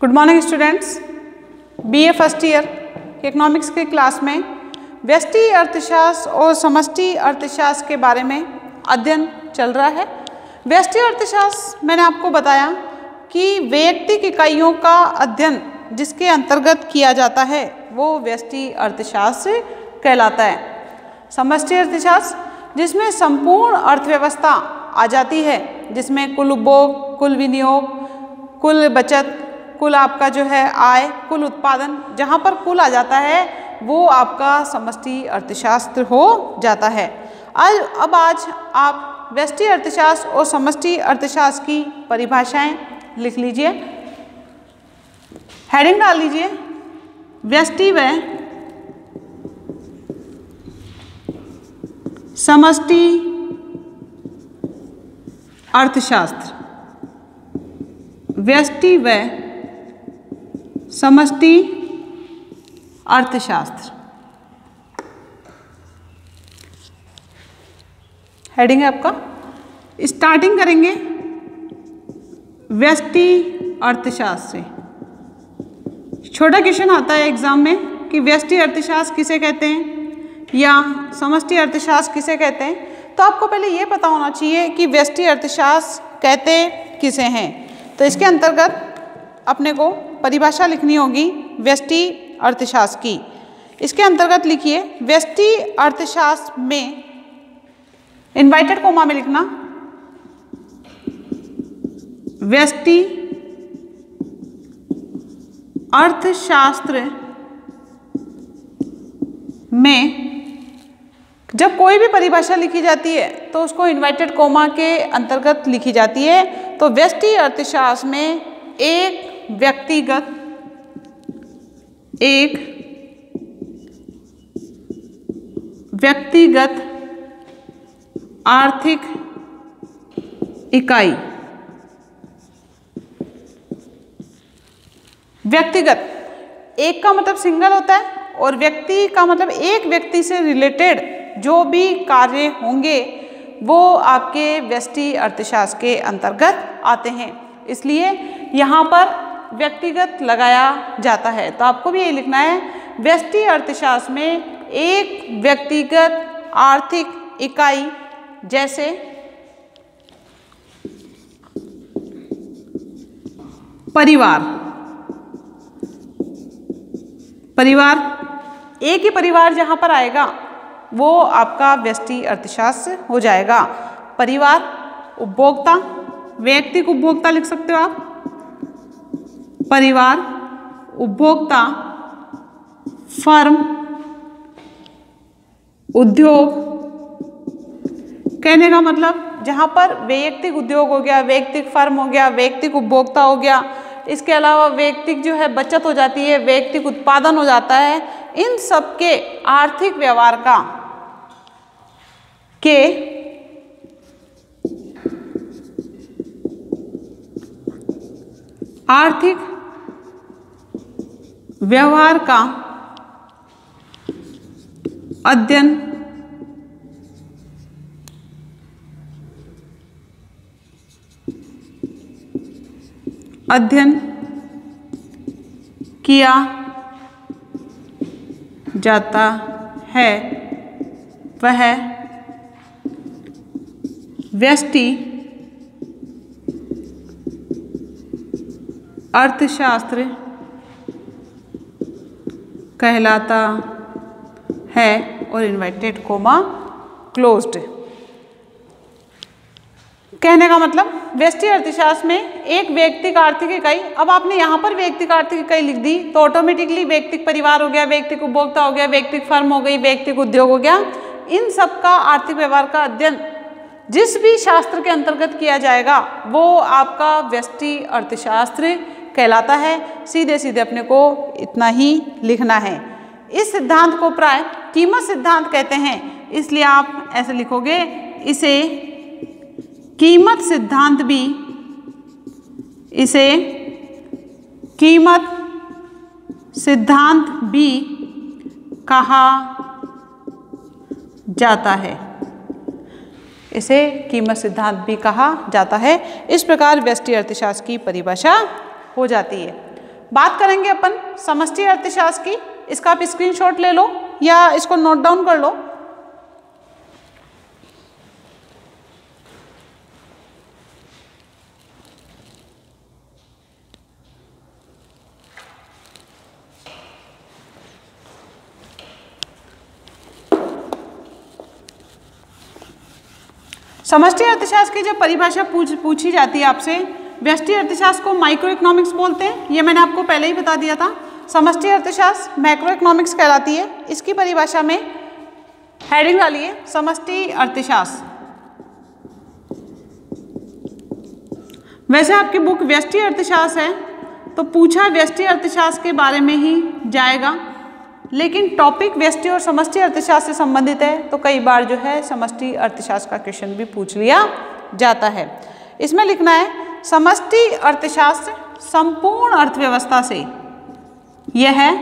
Good morning students. BA first year economics के class में व्यष्टि अर्थशास्त्र और समष्टि अर्थशास्त्र के बारे में अध्ययन चल रहा है। व्यष्टि अर्थशास्त्र मैंने आपको बताया कि वैयक्तिक इकाइयों का अध्ययन जिसके अंतर्गत किया जाता है वो व्यष्टि अर्थशास्त्र कहलाता है। समष्टि अर्थशास्त्र जिसमें संपूर्ण अर्थव्यवस्था आ जाती है, जिसमें कुल उपभोग, कुल विनियोग, कुल बचत, कुल आपका जो है आय, कुल उत्पादन, जहाँ पर कुल आ जाता है वो आपका समष्टि अर्थशास्त्र हो जाता है। अब आज आप व्यष्टि अर्थशास्त्र और समष्टि अर्थशास्त्र की परिभाषाएं लिख लीजिए। हेडिंग डाल लीजिए, व्यष्टि व समष्टि अर्थशास्त्र। व्यष्टि व समष्टि अर्थशास्त्र हेडिंग है आपका। स्टार्टिंग करेंगे व्यष्टि अर्थशास्त्र से। छोटा क्वेश्चन आता है एग्जाम में कि व्यष्टि अर्थशास्त्र किसे कहते हैं या समष्टि अर्थशास्त्र किसे कहते हैं, तो आपको पहले ये पता होना चाहिए कि व्यष्टि अर्थशास्त्र कहते किसे हैं। तो इसके अंतर्गत अपने को परिभाषा लिखनी होगी व्यष्टि अर्थशास्त्र की। इसके अंतर्गत लिखिए, व्यष्टि अर्थशास्त्र में इन्वर्टेड कोमा में लिखना, व्यष्टि अर्थशास्त्र में जब कोई भी परिभाषा लिखी जाती है तो उसको इन्वर्टेड कोमा के अंतर्गत लिखी जाती है। तो व्यष्टि अर्थशास्त्र में एक व्यक्तिगत आर्थिक इकाई, व्यक्तिगत एक का मतलब सिंगल होता है और व्यक्ति का मतलब एक व्यक्ति से रिलेटेड जो भी कार्य होंगे वो आपके व्यष्टि अर्थशास्त्र के अंतर्गत आते हैं, इसलिए यहाँ पर व्यक्तिगत लगाया जाता है। तो आपको भी ये लिखना है, व्यष्टि अर्थशास्त्र में एक व्यक्तिगत आर्थिक इकाई जैसे परिवार, एक ही परिवार जहाँ पर आएगा वो आपका व्यष्टि अर्थशास्त्र हो जाएगा। परिवार, उपभोक्ता, वैयक्तिक उपभोक्ता लिख सकते हो आप, परिवार, उपभोक्ता, फर्म, उद्योग। कहने का मतलब जहाँ पर वैयक्तिक उद्योग हो गया, वैयक्तिक फर्म हो गया, वैयक्तिक उपभोक्ता हो गया, इसके अलावा वैयक्तिक जो है बचत हो जाती है, वैयक्तिक उत्पादन हो जाता है, इन सब के आर्थिक व्यवहार का आर्थिक व्यवहार का अध्ययन किया जाता है वह व्यष्टि अर्थशास्त्र कहलाता है और इन्वर्टेड कोमा क्लोज्ड। कहने का मतलब व्यष्टि अर्थशास्त्र में एक व्यक्तिगत आर्थिक इकाई, अब आपने यहाँ पर व्यक्तिगत आर्थिक इकाई लिख दी तो ऑटोमेटिकली व्यक्तिगत परिवार हो गया, व्यक्तिगत उपभोक्ता हो गया, व्यक्तिगत फर्म हो गई, व्यक्तिगत उद्योग हो गया। इन सब का आर्थिक व्यवहार का अध्ययन जिस भी शास्त्र के अंतर्गत किया जाएगा वो आपका व्यष्टि अर्थशास्त्र कहलाता है। सीधे सीधे अपने को इतना ही लिखना है। इस सिद्धांत को प्राय कीमत सिद्धांत कहते हैं, इसलिए आप ऐसे लिखोगे, इसे कीमत सिद्धांत भी कहा जाता है। इसे कीमत सिद्धांत भी कहा जाता है। इस प्रकार व्यष्टि अर्थशास्त्र की परिभाषा हो जाती है। बात करेंगे अपन समष्टि अर्थशास्त्र की। इसका आप स्क्रीनशॉट ले लो या इसको नोट डाउन कर लो। समष्टि अर्थशास्त्र की जब परिभाषा पूछी जाती है आपसे, व्यष्टि अर्थशास्त्र को माइक्रो इकोनॉमिक्स बोलते हैं, ये मैंने आपको पहले ही बता दिया था। समष्टि अर्थशास्त्र मैक्रो इकोनॉमिक्स कहलाती है। इसकी परिभाषा में हेडिंग डालिए समष्टि अर्थशास्त्र। वैसे आपकी बुक व्यष्टि अर्थशास्त्र है तो पूछा व्यष्टि अर्थशास्त्र के बारे में ही जाएगा, लेकिन टॉपिक व्यष्टि और समष्टि अर्थशास्त्र से संबंधित है तो कई बार जो है समष्टि अर्थशास्त्र का क्वेश्चन भी पूछ लिया जाता है। इसमें लिखना है समष्टि अर्थशास्त्र संपूर्ण अर्थव्यवस्था से, यह है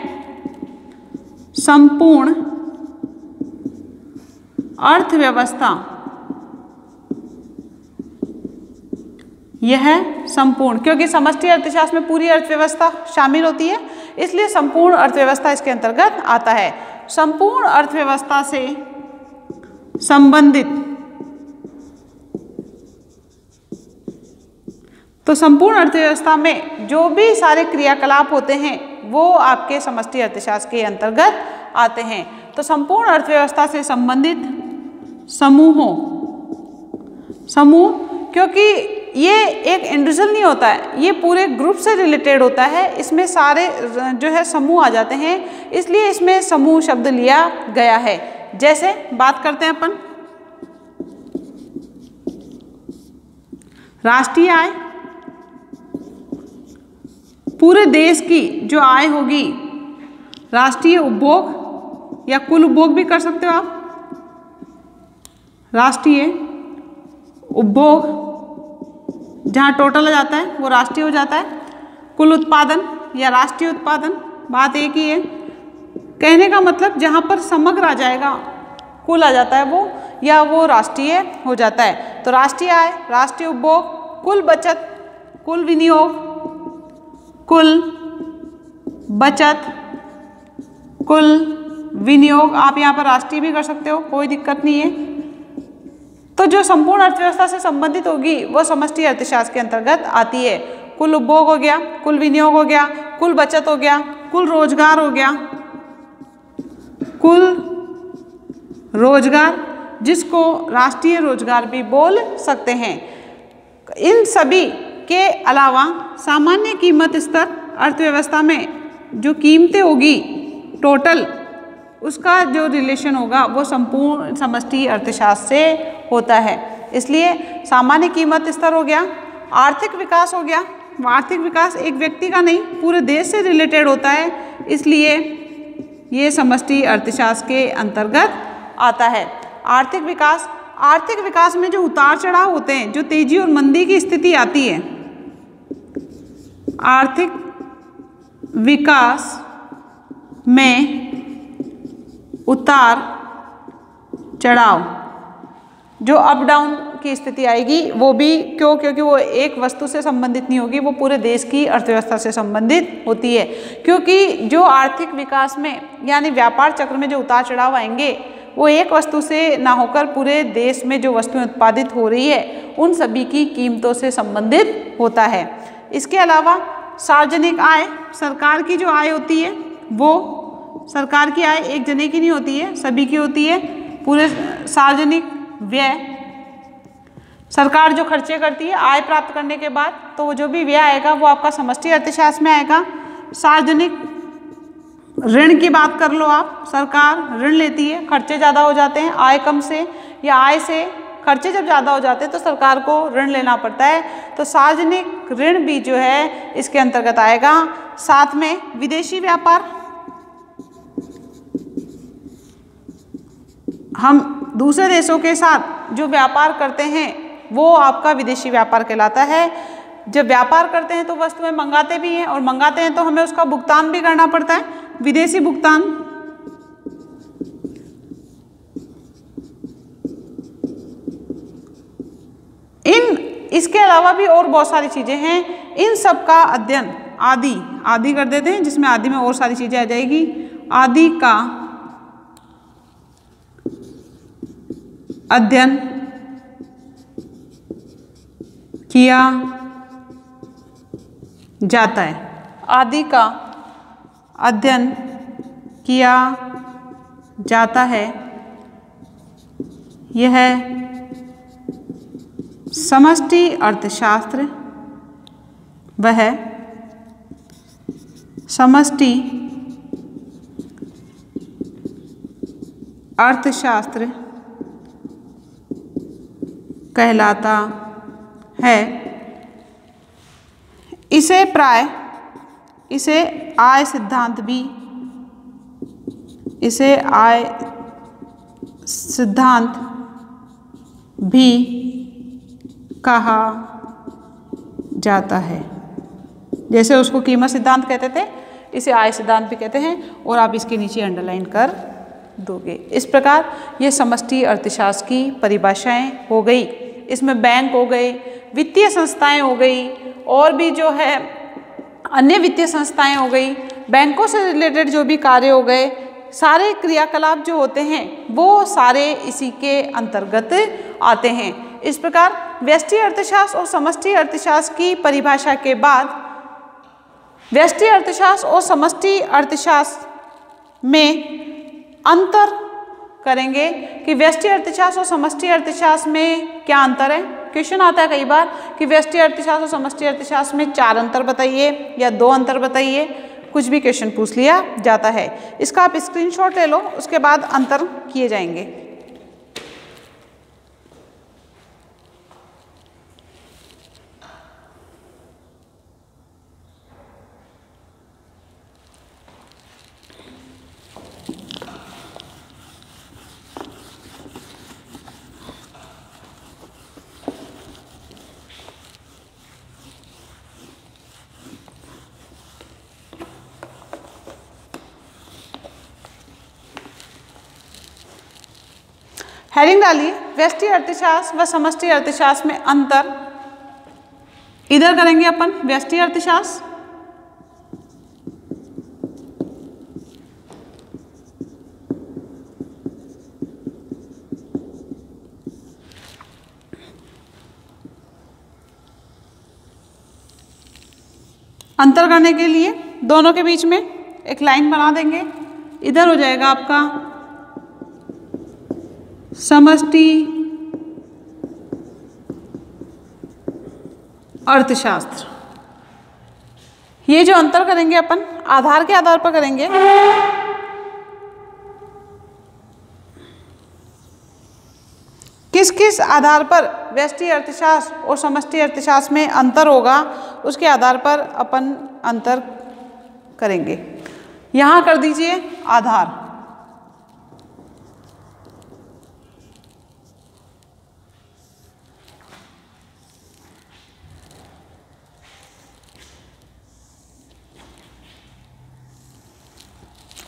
संपूर्ण अर्थव्यवस्था, यह है संपूर्ण, क्योंकि समष्टि अर्थशास्त्र में पूरी अर्थव्यवस्था शामिल होती है, इसलिए संपूर्ण अर्थव्यवस्था इसके अंतर्गत आता है। संपूर्ण अर्थव्यवस्था से संबंधित, तो संपूर्ण अर्थव्यवस्था में जो भी सारे क्रियाकलाप होते हैं वो आपके समष्टि अर्थशास्त्र के अंतर्गत आते हैं। तो संपूर्ण अर्थव्यवस्था से संबंधित समूहों, समूह, क्योंकि ये एक इंडिविजुअल नहीं होता है, ये पूरे ग्रुप से रिलेटेड होता है, इसमें सारे जो है समूह आ जाते हैं, इसलिए इसमें समूह शब्द लिया गया है। जैसे बात करते हैं अपन राष्ट्रीय आय, पूरे देश की जो आय होगी, राष्ट्रीय उपभोग या कुल उपभोग भी कर सकते हो आप, राष्ट्रीय उपभोग जहाँ टोटल आ जाता है वो राष्ट्रीय हो जाता है। कुल उत्पादन या राष्ट्रीय उत्पादन, बात एक ही है, कहने का मतलब जहाँ पर समग्र आ जाएगा, कुल आ जाता है वो, या वो राष्ट्रीय हो जाता है। तो राष्ट्रीय आय, राष्ट्रीय उपभोग, कुल बचत, कुल विनियोग, कुल बचत, कुल विनियोग, आप यहाँ पर राष्ट्रीय भी कर सकते हो, कोई दिक्कत नहीं है। तो जो संपूर्ण अर्थव्यवस्था से संबंधित होगी वो समष्टि अर्थशास्त्र के अंतर्गत आती है। कुल उपभोग हो गया, कुल विनियोग हो गया, कुल बचत हो गया, कुल रोजगार हो गया, कुल रोजगार जिसको राष्ट्रीय रोजगार भी बोल सकते हैं। इन सभी के अलावा सामान्य कीमत स्तर, अर्थव्यवस्था में जो कीमतें होगी टोटल, उसका जो रिलेशन होगा वो संपूर्ण समष्टि अर्थशास्त्र से होता है। इसलिए सामान्य कीमत स्तर हो गया, आर्थिक विकास हो गया, आर्थिक विकास एक व्यक्ति का नहीं पूरे देश से रिलेटेड होता है, इसलिए ये समष्टि अर्थशास्त्र के अंतर्गत आता है। आर्थिक विकास, आर्थिक विकास में जो उतार चढ़ाव होते हैं, जो तेजी और मंदी की स्थिति आती है, आर्थिक विकास में उतार चढ़ाव, जो अप डाउन की स्थिति आएगी वो भी क्योंकि वो एक वस्तु से संबंधित नहीं होगी, वो पूरे देश की अर्थव्यवस्था से संबंधित होती है। क्योंकि जो आर्थिक विकास में यानी व्यापार चक्र में जो उतार चढ़ाव आएंगे वो एक वस्तु से ना होकर पूरे देश में जो वस्तुएं उत्पादित हो रही है उन सभी की कीमतों से संबंधित होता है। इसके अलावा सार्वजनिक आय, सरकार की जो आय होती है वो, सरकार की आय एक जने की नहीं होती है, सभी की होती है। पूरे सार्वजनिक व्यय, सरकार जो खर्चे करती है आय प्राप्त करने के बाद, तो वो जो भी व्यय आएगा वो आपका समष्टि अर्थशास्त्र में आएगा। सार्वजनिक ऋण की बात कर लो आप, सरकार ऋण लेती है, खर्चे ज़्यादा हो जाते हैं आय कम से, या आय से खर्चे जब ज़्यादा हो जाते हैं तो सरकार को ऋण लेना पड़ता है, तो सार्वजनिक ऋण भी जो है इसके अंतर्गत आएगा। साथ में विदेशी व्यापार, हम दूसरे देशों के साथ जो व्यापार करते हैं वो आपका विदेशी व्यापार कहलाता है। जब व्यापार करते हैं तो वस्तुएं मंगाते भी हैं, और मंगाते हैं तो हमें उसका भुगतान भी करना पड़ता है, विदेशी भुगतान। इसके अलावा भी और बहुत सारी चीज़ें हैं, इन सब का अध्ययन आदि आदि कर देते हैं, जिसमें आदि में और सारी चीज़ें आ जाएगी। आदि का अध्ययन किया जाता है। आदि का अध्ययन किया जाता है, यह समष्टि अर्थशास्त्र, वह समष्टि अर्थशास्त्र कहलाता है। इसे आय सिद्धांत भी, इसे आय सिद्धांत भी कहा जाता है। जैसे उसको कीमत सिद्धांत कहते थे, इसे आय सिद्धांत भी कहते हैं, और आप इसके नीचे अंडरलाइन कर दोगे। इस प्रकार ये समष्टि अर्थशास्त्र की परिभाषाएं हो गई। इसमें बैंक हो गए, वित्तीय संस्थाएं हो गई, और भी जो है अन्य वित्तीय संस्थाएं हो गई, बैंकों से रिलेटेड जो भी कार्य हो गए, सारे क्रियाकलाप जो होते हैं वो सारे इसी के अंतर्गत आते हैं। इस प्रकार व्यष्टि अर्थशास्त्र और समष्टि अर्थशास्त्र की परिभाषा के बाद व्यष्टि अर्थशास्त्र और समष्टि अर्थशास्त्र में अंतर करेंगे कि व्यष्टि अर्थशास्त्र और समष्टि अर्थशास्त्र में क्या अंतर है। क्वेश्चन आता है कई बार कि व्यष्टि अर्थशास्त्र और समष्टि अर्थशास्त्र में 4 अंतर बताइए या 2 अंतर बताइए, कुछ भी क्वेश्चन पूछ लिया जाता है। इसका आप स्क्रीनशॉट ले लो, उसके बाद अंतर किए जाएंगे। हेडिंग डालिए, व्यष्टि अर्थशास्त्र व समष्टि अर्थशास्त्र में अंतर। इधर करेंगे अपन व्यष्टि अर्थशास्त्र, अंतर करने के लिए दोनों के बीच में एक लाइन बना देंगे। इधर हो जाएगा आपका समष्टि अर्थशास्त्र। ये जो अंतर करेंगे अपन आधार के आधार पर करेंगे। किस किस आधार पर व्यष्टि अर्थशास्त्र और समष्टि अर्थशास्त्र में अंतर होगा, उसके आधार पर अपन अंतर करेंगे। यहाँ कर दीजिए आधार।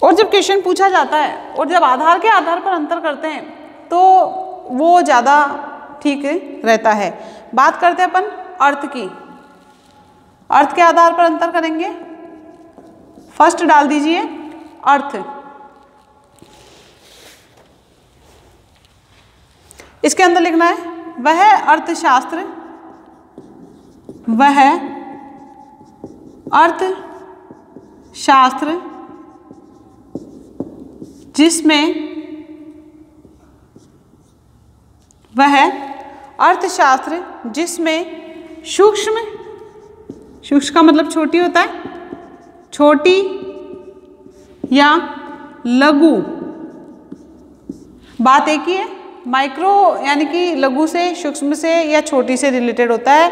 और जब क्वेश्चन पूछा जाता है और जब आधार के आधार पर अंतर करते हैं तो वो ज़्यादा ठीक रहता है। बात करते हैं अपन अर्थ की। अर्थ के आधार पर अंतर करेंगे। फर्स्ट डाल दीजिए अर्थ। इसके अंदर लिखना है वह अर्थशास्त्र, वह अर्थशास्त्र जिसमें, वह अर्थशास्त्र जिसमें सूक्ष्म, सूक्ष्म का मतलब छोटी होता है, छोटी या लघु, बात एक ही है, माइक्रो यानी कि लघु से, सूक्ष्म से या छोटी से रिलेटेड होता है,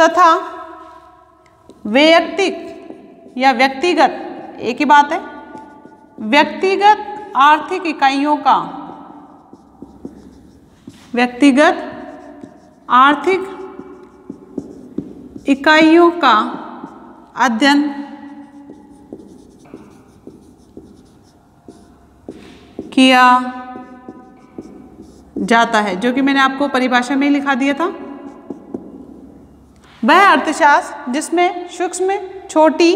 तथा वैयक्तिक या व्यक्तिगत, एक ही बात है, व्यक्तिगत आर्थिक इकाइयों का, व्यक्तिगत आर्थिक इकाइयों का अध्ययन किया जाता है, जो कि मैंने आपको परिभाषा में ही लिखा दिया था। वह अर्थशास्त्र जिसमें सूक्ष्म, छोटी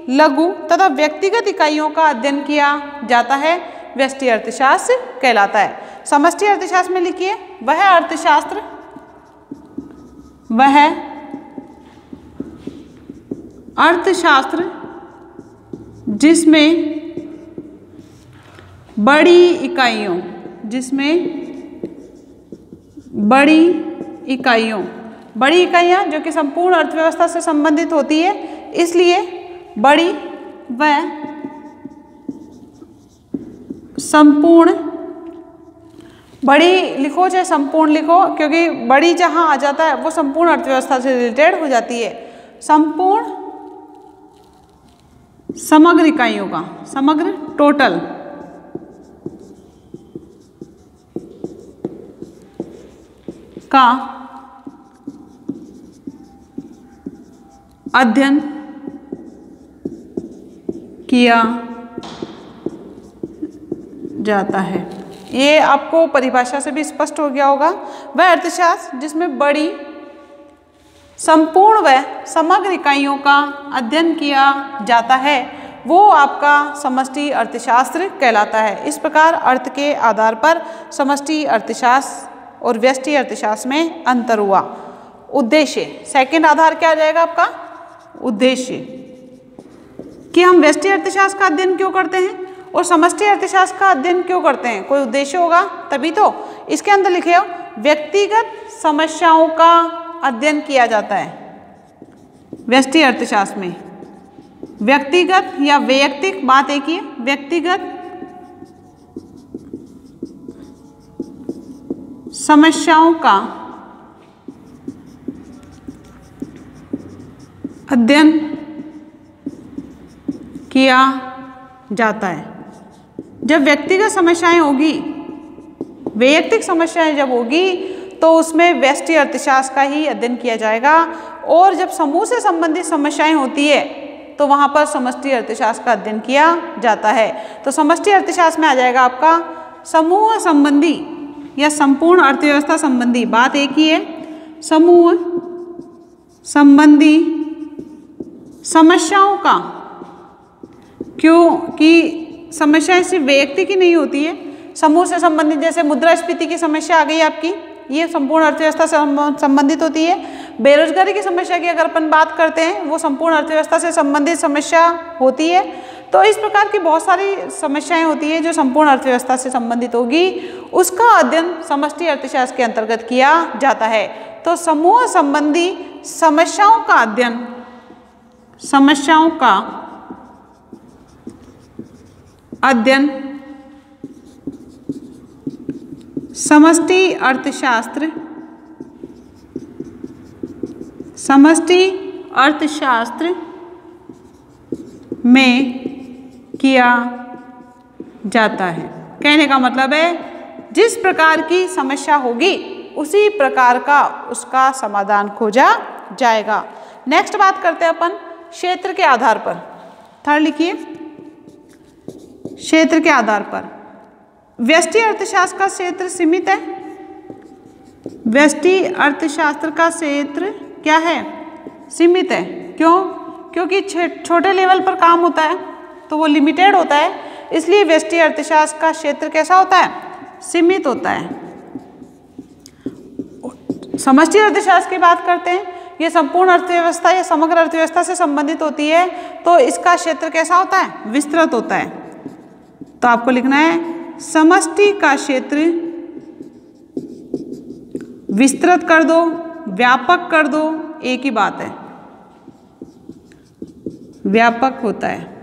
लघु तथा व्यक्तिगत इकाइयों का अध्ययन किया जाता है व्यष्टि अर्थशास्त्र कहलाता है। समष्टि अर्थशास्त्र में लिखिए वह अर्थशास्त्र जिसमें बड़ी इकाइयाँ जो कि संपूर्ण अर्थव्यवस्था से संबंधित होती है, इसलिए बड़ी व संपूर्ण, बड़ी लिखो चाहे संपूर्ण लिखो, क्योंकि बड़ी जहाँ आ जाता है वो संपूर्ण अर्थव्यवस्था से रिलेटेड हो जाती है। संपूर्ण समग्र इकाइयों का, समग्र टोटल का अध्ययन किया जाता है। ये आपको परिभाषा से भी स्पष्ट हो गया होगा। वह अर्थशास्त्र जिसमें बड़ी, संपूर्ण व समग्र इकाइयों का अध्ययन किया जाता है वो आपका समष्टि अर्थशास्त्र कहलाता है। इस प्रकार अर्थ के आधार पर समष्टि अर्थशास्त्र और व्यष्टि अर्थशास्त्र में अंतर हुआ। उद्देश्य, सेकंड आधार क्या आ जाएगा आपका? उद्देश्य, कि हम व्यष्टि अर्थशास्त्र का अध्ययन क्यों करते हैं और समष्टि अर्थशास्त्र का अध्ययन क्यों करते हैं, कोई उद्देश्य होगा तभी तो। इसके अंदर लिखे हो व्यक्तिगत समस्याओं का अध्ययन किया जाता है व्यष्टि अर्थशास्त्र में। व्यक्तिगत या वैयक्तिक, बात एक ही है, व्यक्तिगत समस्याओं का अध्ययन किया जाता है। जब व्यक्तिगत समस्याएं होगी, वैयक्तिक समस्याएं जब होगी तो उसमें व्यष्टि अर्थशास्त्र का ही अध्ययन किया जाएगा, और जब समूह से संबंधित समस्याएं होती है तो वहाँ पर समष्टि अर्थशास्त्र का अध्ययन किया जाता है। तो समष्टि अर्थशास्त्र में आ जाएगा आपका समूह संबंधी या संपूर्ण अर्थव्यवस्था संबंधी, बात एक ही है, समूह संबंधी समस्याओं का, क्योंकि समस्याएं सिर्फ व्यक्ति की नहीं होती है, समूह से संबंधित, जैसे मुद्रास्फीति की समस्या आ गई आपकी, ये संपूर्ण अर्थव्यवस्था से संबंधित होती है। बेरोजगारी की समस्या की अगर अपन बात करते हैं, वो संपूर्ण अर्थव्यवस्था से संबंधित समस्या होती है। तो इस प्रकार की बहुत सारी समस्याएं होती है जो संपूर्ण अर्थव्यवस्था से संबंधित होगी, उसका अध्ययन समष्टि अर्थशास्त्र के अंतर्गत किया जाता है। तो समूह संबंधी समस्याओं का अध्ययन, समस्याओं का अध्ययन समष्टि अर्थशास्त्र में किया जाता है। कहने का मतलब है जिस प्रकार की समस्या होगी उसी प्रकार का उसका समाधान खोजा जाएगा। नेक्स्ट बात करते हैं अपन क्षेत्र के आधार पर। थर्ड लिखिए, क्षेत्र के आधार पर व्यष्टि अर्थशास्त्र का क्षेत्र सीमित है। व्यष्टि अर्थशास्त्र का क्षेत्र क्या है? सीमित है। क्यों? क्योंकि छोटे लेवल पर काम होता है तो वो लिमिटेड होता है, इसलिए व्यष्टि अर्थशास्त्र का क्षेत्र कैसा होता है? सीमित होता है। समष्टि अर्थशास्त्र की बात करते हैं, ये संपूर्ण अर्थव्यवस्था या समग्र अर्थव्यवस्था से संबंधित होती है, तो इसका क्षेत्र कैसा होता है? विस्तृत होता है। तो आपको लिखना है समष्टि का क्षेत्र विस्तृत कर दो, व्यापक कर दो, एक ही बात है, व्यापक होता है।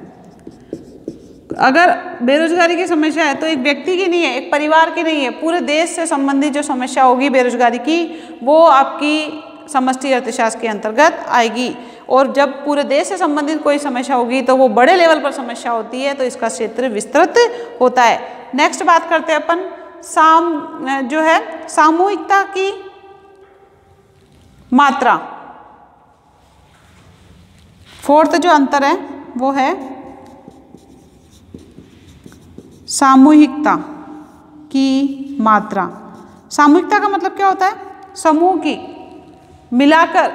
अगर बेरोजगारी की समस्या है तो एक व्यक्ति की नहीं है, एक परिवार की नहीं है, पूरे देश से संबंधित जो समस्या होगी बेरोजगारी की, वो आपकी समष्टि अर्थशास्त्र के अंतर्गत आएगी। और जब पूरे देश से संबंधित कोई समस्या होगी तो वो बड़े लेवल पर समस्या होती है, तो इसका क्षेत्र विस्तृत होता है। नेक्स्ट बात करते हैं अपन सामूहिकता की मात्रा। फोर्थ जो अंतर है वो है सामूहिकता की मात्रा। सामूहिकता का मतलब क्या होता है? समूह की मिलाकर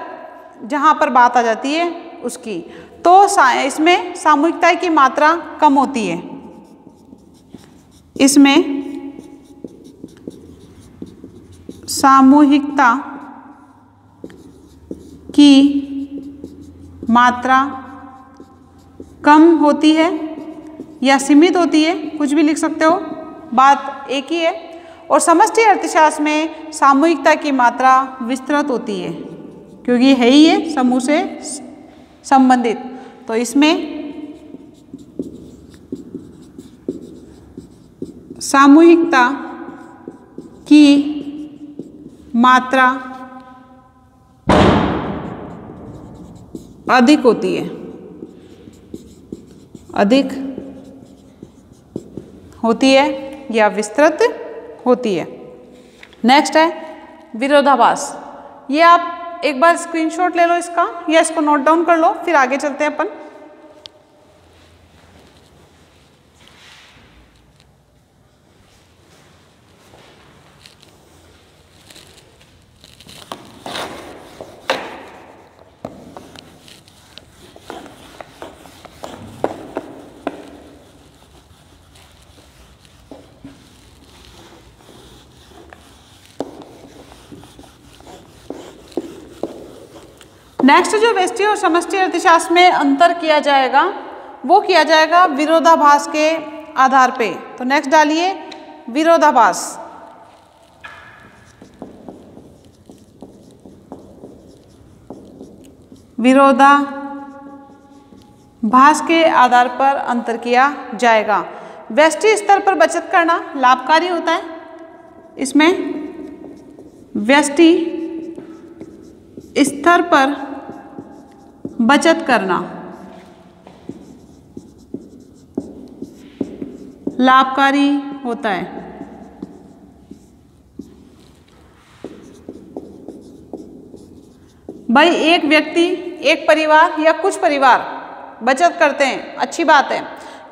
जहाँ पर बात आ जाती है उसकी। तो इसमें सामूहिकता की मात्रा कम होती है, इसमें सामूहिकता की मात्रा कम होती है या सीमित होती है, कुछ भी लिख सकते हो, बात एक ही है। और समष्टि अर्थशास्त्र में सामूहिकता की मात्रा विस्तृत होती है, क्योंकि है ही है समूह से संबंधित। तो इसमें सामूहिकता की मात्रा अधिक होती है, अधिक होती है या विस्तृत होती है। नेक्स्ट है विरोधाभास। ये आप एक बार स्क्रीनशॉट ले लो इसका या इसको नोट डाउन कर लो, फिर आगे चलते हैं अपन। नेक्स्ट जो व्यष्टि और समष्टि अर्थशास्त्र में अंतर किया जाएगा वो किया जाएगा विरोधाभास के आधार पे। तो नेक्स्ट डालिए विरोधाभास। विरोधाभास के आधार पर अंतर किया जाएगा। व्यष्टि स्तर पर बचत करना लाभकारी होता है, इसमें व्यष्टि स्तर पर बचत करना लाभकारी होता है। भाई एक व्यक्ति, एक परिवार या कुछ परिवार बचत करते हैं, अच्छी बात है,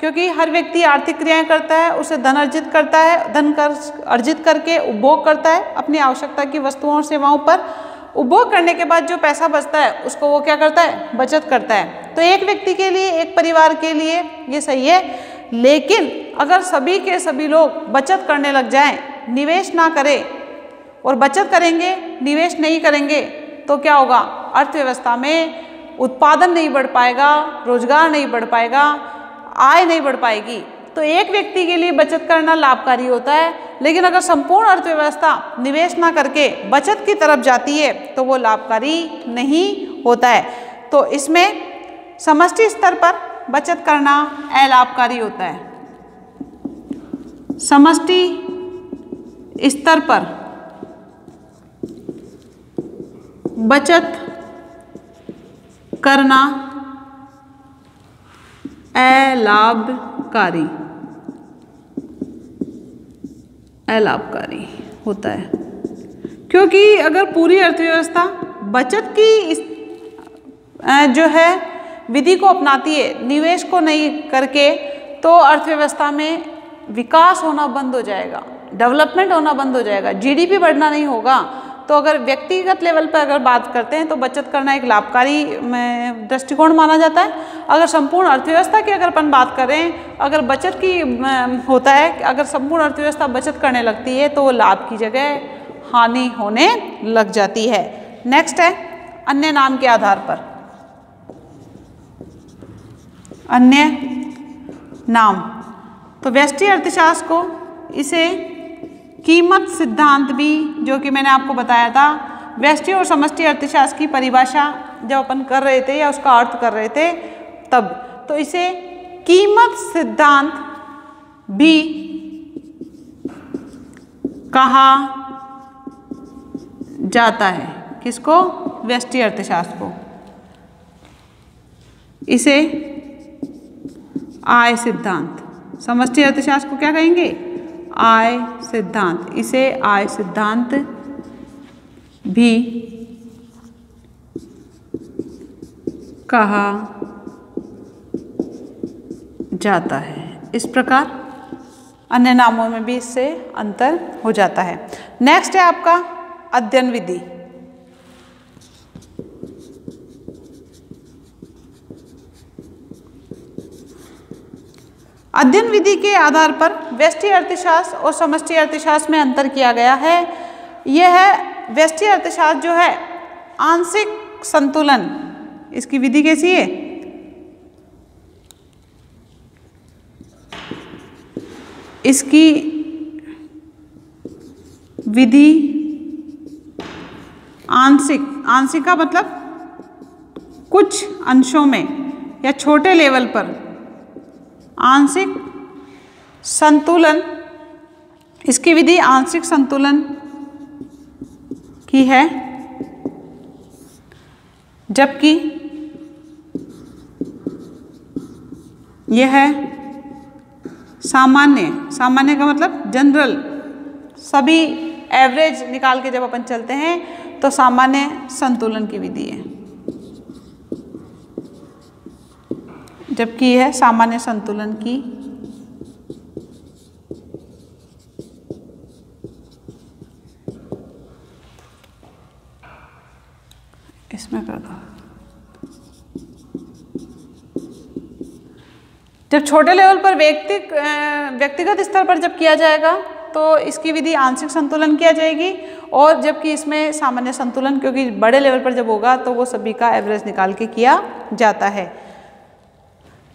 क्योंकि हर व्यक्ति आर्थिक क्रियाएं करता है, उसे धन अर्जित करता है, धन अर्जित करके उपभोग करता है, अपनी आवश्यकता की वस्तुओं और सेवाओं पर उपभोग करने के बाद जो पैसा बचता है उसको वो क्या करता है, बचत करता है। तो एक व्यक्ति के लिए, एक परिवार के लिए ये सही है। लेकिन अगर सभी के सभी लोग बचत करने लग जाएं, निवेश ना करें और बचत करेंगे, निवेश नहीं करेंगे, तो क्या होगा, अर्थव्यवस्था में उत्पादन नहीं बढ़ पाएगा, रोजगार नहीं बढ़ पाएगा, आय नहीं बढ़ पाएगी। तो एक व्यक्ति के लिए बचत करना लाभकारी होता है, लेकिन अगर संपूर्ण अर्थव्यवस्था निवेश ना करके बचत की तरफ जाती है तो वो लाभकारी नहीं होता है। तो इसमें समष्टि स्तर पर बचत करना अलाभकारी होता है। समष्टि स्तर पर बचत करना अलाभकारी होता है, क्योंकि अगर पूरी अर्थव्यवस्था बचत की जो है विधि को अपनाती है, निवेश को नहीं करके, तो अर्थव्यवस्था में विकास होना बंद हो जाएगा, डेवलपमेंट होना बंद हो जाएगा, जीडीपी बढ़ना नहीं होगा। तो अगर व्यक्तिगत लेवल पर अगर बात करते हैं तो बचत करना एक लाभकारी दृष्टिकोण माना जाता है। अगर संपूर्ण अर्थव्यवस्था की अगर अपन बात करें, अगर बचत की होता है, अगर संपूर्ण अर्थव्यवस्था बचत करने लगती है तो वो लाभ की जगह हानि होने लग जाती है। नेक्स्ट है अन्य नाम के आधार पर। अन्य नाम, तो व्यष्टि अर्थशास्त्र को इसे कीमत सिद्धांत भी, जो कि मैंने आपको बताया था, व्यष्टि और समष्टि अर्थशास्त्र की परिभाषा जब अपन कर रहे थे या उसका अर्थ कर रहे थे तब, तो इसे कीमत सिद्धांत भी कहा जाता है। किसको? व्यष्टि अर्थशास्त्र को। इसे आय सिद्धांत, समष्टि अर्थशास्त्र को क्या कहेंगे? आय सिद्धांत। इसे आय सिद्धांत भी कहा जाता है। इस प्रकार अन्य नामों में भी इससे अंतर हो जाता है। नेक्स्ट है आपका अध्ययन विधि। अध्ययन विधि के आधार पर व्यष्टि अर्थशास्त्र और समष्टि अर्थशास्त्र में अंतर किया गया है। यह है व्यष्टि अर्थशास्त्र जो है आंशिक संतुलन, इसकी विधि कैसी है? इसकी विधि आंशिक, आंशिक का मतलब कुछ अंशों में या छोटे लेवल पर आंशिक संतुलन, इसकी विधि आंशिक संतुलन की है, जबकि यह है सामान्य, सामान्य का मतलब जनरल, सभी एवरेज निकाल के जब अपन चलते हैं तो सामान्य संतुलन की विधि है, जबकि यह सामान्य संतुलन की इसमें कर दो। जब छोटे लेवल पर व्यक्तिगत स्तर पर जब किया जाएगा तो इसकी विधि आंशिक संतुलन किया जाएगी, और जबकि इसमें सामान्य संतुलन, क्योंकि बड़े लेवल पर जब होगा तो वो सभी का एवरेज निकाल के किया जाता है।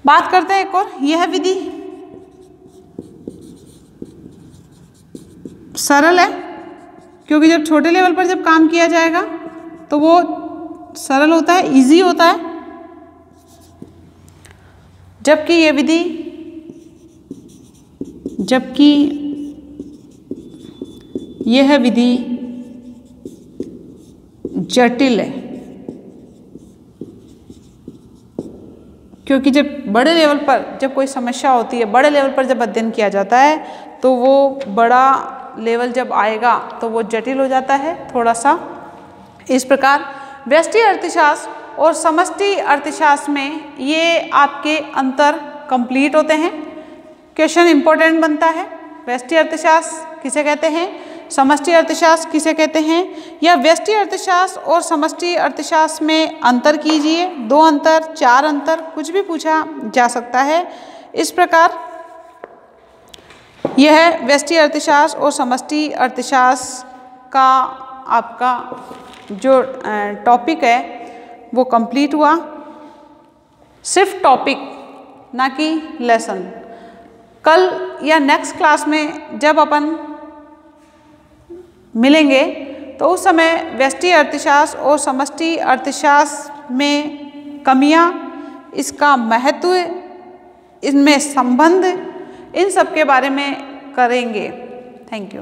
बात करते हैं एक और, यह विधि सरल है, क्योंकि जब छोटे लेवल पर जब काम किया जाएगा तो वो सरल होता है, इजी होता है, जबकि यह विधि, जबकि यह विधि जटिल है, क्योंकि जब बड़े लेवल पर जब कोई समस्या होती है, बड़े लेवल पर जब अध्ययन किया जाता है तो वो बड़ा लेवल जब आएगा तो वो जटिल हो जाता है थोड़ा सा। इस प्रकार व्यष्टि अर्थशास्त्र और समष्टि अर्थशास्त्र में ये आपके अंतर कंप्लीट होते हैं। क्वेश्चन इंपॉर्टेंट बनता है, व्यष्टि अर्थशास्त्र किसे कहते हैं, समष्टि अर्थशास्त्र किसे कहते हैं, या व्यष्टि अर्थशास्त्र और समष्टि अर्थशास्त्र में अंतर कीजिए, 2 अंतर, 4 अंतर, कुछ भी पूछा जा सकता है। इस प्रकार यह व्यष्टि अर्थशास्त्र और समष्टि अर्थशास्त्र का आपका जो टॉपिक है वो कंप्लीट हुआ। सिर्फ टॉपिक, ना कि लेसन। कल या नेक्स्ट क्लास में जब अपन मिलेंगे तो उस समय व्यष्टि अर्थशास्त्र और समष्टि अर्थशास्त्र में कमियां, इसका महत्व, इनमें संबंध, इन सब के बारे में करेंगे। Thank you.